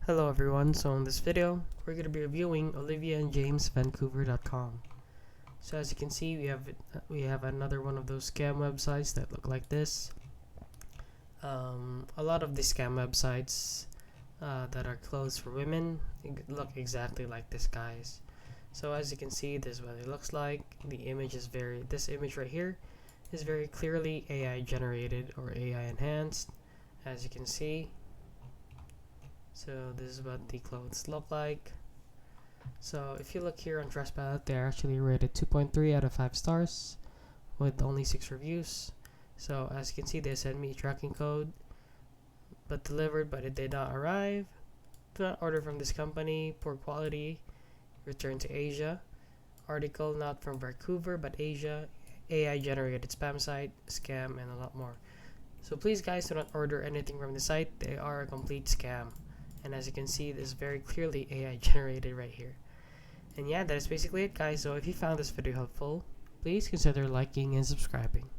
Hello everyone, so in this video we're going to be reviewing Olivia and James vancouver.com. So as you can see, we have another one of those scam websites that look like this. A lot of the scam websites that are clothes for women look exactly like this, guys. So as you can see, this is what it looks like. This image right here is very clearly AI generated or AI enhanced, as you can see. So this is what the clothes look like. So if you look here on Trustpilot, they're actually rated 2.3 out of 5 stars with only 6 reviews. So as you can see, they sent me a tracking code, but delivered but it did not arrive. Do not order from this company, poor quality, return to Asia. Article not from Vancouver but Asia, AI generated spam site, scam, and a lot more. So please guys, do not order anything from the site. They are a complete scam. And as you can see, this is very clearly AI generated right here. And yeah, that is basically it, guys. So if you found this video helpful, please consider liking and subscribing.